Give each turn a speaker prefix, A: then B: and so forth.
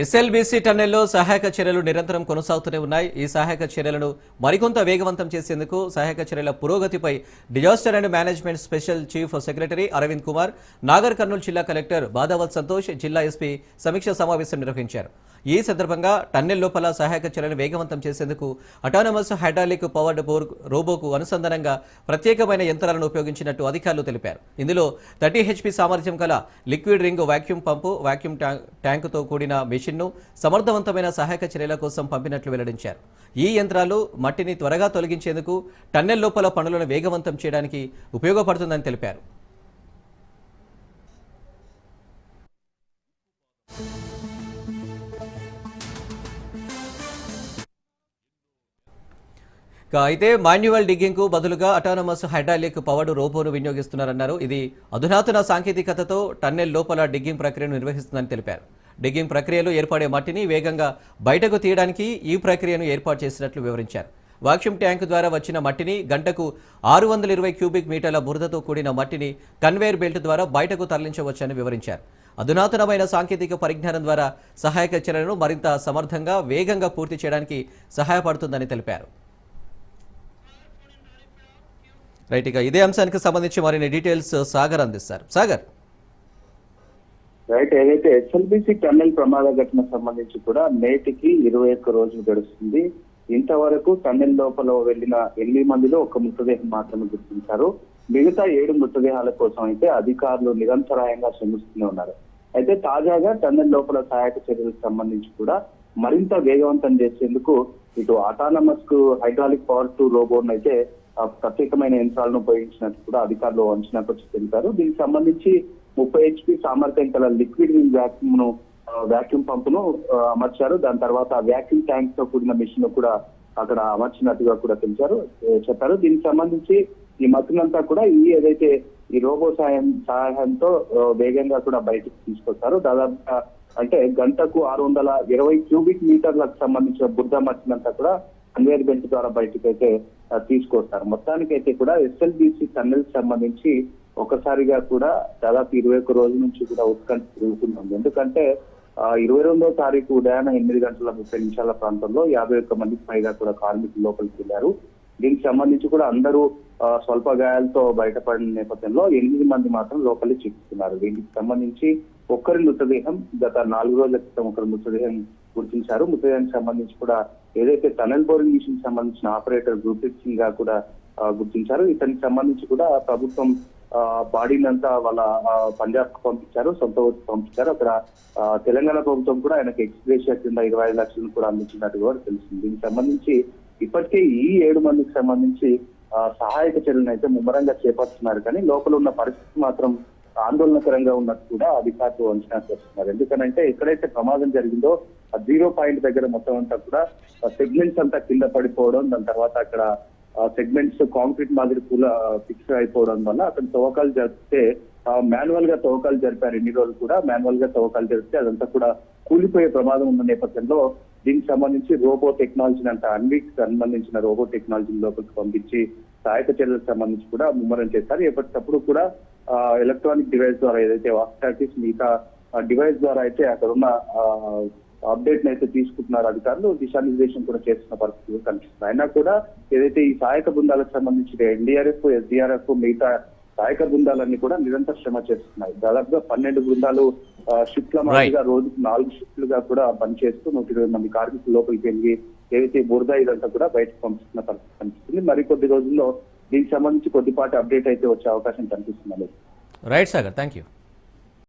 A: SLBC టన్నెల్లో సహాయక చర్యలు నిరంతరం కొనసాగుతూనే ఉన్నాయి. ఈ సహాయక చర్యలను మరికొంత వేగవంతం చేసేందుకు సహాయక చర్యల పురోగతిపై disaster and management special chief secretary Arvind Kumar, Nagar Kurnool జిల్లా కలెక్టర్ బాదావత్ సంతోష్, జిల్లా ఎస్పీ సమీక్ష సమావేశం నిర్వహించారు. ఈ సందర్భంగా టన్నెల్ లోపల సహాయక చర్యలను వేగవంతం చేసేందుకు అటానమస్ హైడ్రాలిక్ పవర్డ్ రోబోకు అనుసంధానంగా ప్రత్యేకమైన యంత్రాలను ఉపయోగించినట్టు అధికారులు తెలిపారు. ఇందులో 30 HP సామర్థ్యం గల లిక్విడ్ రింగ్ వాక్యూమ్ పంపు, వాక్యూమ్ ట్యాంకుతో కూడిన మెషిన్ను సమర్థవంతమైన సహాయక చర్యల కోసం పంపినట్లు వెల్లడించారు. ఈ యంత్రాలు మట్టిని త్వరగా తొలగించేందుకు, టన్నెల్ లోపల పనులను వేగవంతం చేయడానికి ఉపయోగపడుతుందని తెలిపారు. అయితే మాన్యువల్ డిగ్గింగ్ కు బదులుగా అటానమస్ హైడ్రాలిక్ పవర్డ్ రోబోను వినియోగిస్తున్నారన్నారు. ఇది అధునాతన సాంకేతికతతో టన్నెల్ లోపల డిగ్గింగ్ ప్రక్రియను నిర్వహిస్తుందని తెలిపారు. డిగ్గింగ్ ప్రక్రియలో ఏర్పడే మట్టిని వేగంగా బయటకు తీయడానికి ఈ ప్రక్రియను ఏర్పాటు చేసినట్లు వివరించారు. వాక్యూమ్ ట్యాంక్ ద్వారా వచ్చిన మట్టిని గంటకు 620 క్యూబిక్ మీటర్ల బురదతో కూడిన మట్టిని కన్వేయర్ బెల్ట్ ద్వారా బయటకు తరలించవచ్చని వివరించారు. అధునాతనమైన సాంకేతిక పరిజ్ఞానం ద్వారా సహాయక చర్యలను మరింత సమర్థంగా, వేగంగా పూర్తి చేయడానికి సహాయపడుతుందని తెలిపారు. రైట్, ఇక ఇదే అంశానికి సంబంధించి మరిన్ని డీటెయిల్స్ సాగర్ అందిస్తారు. సాగర్.
B: రైట్, ఏదైతే ఎస్ఎల్బీసీ టన్నెల్ ప్రమాద ఘటన సంబంధించి కూడా నేటికి 21 రోజులు గడుస్తుంది. ఇంతవరకు టన్నెల్ లోపల వెళ్లిన 8 మందిలో ఒక మృతదేహం మాత్రమే గుర్తించారు. మిగతా 7 మృతదేహాల కోసం అయితే అధికారులు నిరంతరాయంగా శ్రమిస్తూనే ఉన్నారు. అయితే తాజాగా టన్నెల్ లోపల సహాయక చర్యలకు సంబంధించి కూడా మరింత వేగవంతం చేసేందుకు ఇటు అటానమస్ కు హైడ్రాలిక్ పవర్ 2 రోబోను అయితే ప్రత్యేకమైన యంత్రాలను ఉపయోగించినట్టు కూడా అధికారులు అంచనాకు వచ్చి తెలిపారు. దీనికి సంబంధించి 30 HP సామర్థ్యం గల లిక్విడ్ వాక్యూమ్ పంపును అమర్చారు. దాని తర్వాత వ్యాక్యూమ్ ట్యాంక్ తో కూడిన మిషన్ కూడా అక్కడ అమర్చినట్టుగా కూడా చెప్పారు. దీనికి సంబంధించి ఈ మత్తునంతా కూడా ఏదైతే ఈ రోబో సహాయంతో వేగంగా కూడా బయటకు తీసుకొస్తారు. దాదాపుగా అంటే గంటకు 620 క్యూబిక్ మీటర్లకు సంబంధించిన బుద్ధ మట్టినంతా కూడా కన్వేయర్ బెల్ట్ ద్వారా బయటకు అయితే తీసుకొస్తారు. మొత్తానికైతే కూడా ఎస్ఎల్బీసీ టన్నెల్ సంబంధించి ఒకసారిగా కూడా దాదాపు 21 రోజుల నుంచి కూడా ఉత్కంఠ పెరుగుతుంది. ఎందుకంటే 22వ తారీఖు ఉదయాన 8:30 ప్రాంతంలో 51 మందికి పైగా కూడా కార్మికులు లోపలికి వెళ్లారు. దీనికి సంబంధించి కూడా అందరూ స్వల్ప గాయాలతో బయటపడిన నేపథ్యంలో 8 మంది మాత్రం లోపలి చిక్కుతున్నారు. దీనికి సంబంధించి ఒక్కరి మృతదేహం గత 4 రోజుల క్రితం ఒకరి మృతదేహం గుర్తించారు. మృతదేహానికి సంబంధించి కూడా ఏదైతే టనల్ బోరింగ్ మిషన్ సంబంధించిన ఆపరేటర్ గుర్ప్రీత్ సింగ్ గా కూడా గుర్తించారు. ఇతనికి సంబంధించి కూడా ప్రభుత్వం బాడీని అంతా వాళ్ళ పంజాబ్ కు పంపించారు, సొంత ఊరికి పంపించారు. అక్కడ తెలంగాణ ప్రభుత్వం కూడా ఆయనకు ఎక్స్గ్రేషియా కింద 25 లక్షలను కూడా అందించినట్టుగా తెలిసింది. దీనికి సంబంధించి ఇప్పటికే ఈ 7 మందికి సంబంధించి సహాయక చర్యలను అయితే ముమ్మరంగా చేపడుతున్నారు. కానీ లోపల ఉన్న పరిస్థితి మాత్రం ఆందోళనకరంగా ఉన్నట్టు కూడా అధికారులు అంచనా చేస్తున్నారు. ఎందుకంటే ఎక్కడైతే ప్రమాదం జరిగిందో ఆ 0 పాయింట్ దగ్గర మొత్తం అంతా కూడా సెగ్మెంట్స్ అంతా కింద పడిపోవడం, దాని తర్వాత అక్కడ సెగ్మెంట్స్ కాంక్రీట్ మాదిరి ఫిక్స్ అయిపోవడం వల్ల అక్కడ తవ్వకాలు జరిపితే మాన్యువల్ గా తవ్వకాలు జరిపారు. ఎన్ని రోజులు కూడా మాన్యువల్ గా తవ్వకాలు జరిపితే అదంతా కూడా కూలిపోయే ప్రమాదం ఉన్న నేపథ్యంలో దీనికి సంబంధించి రోబో టెక్నాలజీని అంటే అన్వికి సంబంధించిన రోబో టెక్నాలజీని లోపలికి పంపించి సహాయక చర్యలకు సంబంధించి కూడా ముమ్మరం చేస్తారు. ఎప్పటికప్పుడు కూడా ఎలక్ట్రానిక్ డివైస్ ద్వారా ఏదైతే వాక్టాకిస్ మిగతా డివైస్ ద్వారా అయితే అక్కడ ఉన్న అప్డేట్ అయితే తీసుకుంటున్నారు అధికారులు. దిశానిర్దేశం కూడా చేస్తున్న పరిస్థితులు కనిపిస్తుంది. అయినా కూడా ఏదైతే ఈ సహాయక బృందాలకు సంబంధించి ఎన్డీఆర్ఎఫ్, ఎస్డీఆర్ఎఫ్ మిగతా సహాయక బృందాలన్నీ కూడా నిరంతర శ్రమ చేస్తున్నాయి. దాదాపుగా 12 బృందాలు షిఫ్ట్ల మాదిరిగా రోజుకు 4 షిఫ్ట్లుగా కూడా పనిచేస్తూ 120 మంది కార్మికులు లోపలికి వెళ్ళి ఏదైతే బురద ఇదంతా కూడా బయటకు పంపిస్తున్న పరిస్థితి కనిపిస్తుంది. మరికొద్ది రోజుల్లో దీనికి సంబంధించి కొద్దిపాటి అప్డేట్ అయితే వచ్చే అవకాశం కనిపిస్తుంది.
A: Right Sagar, thank you.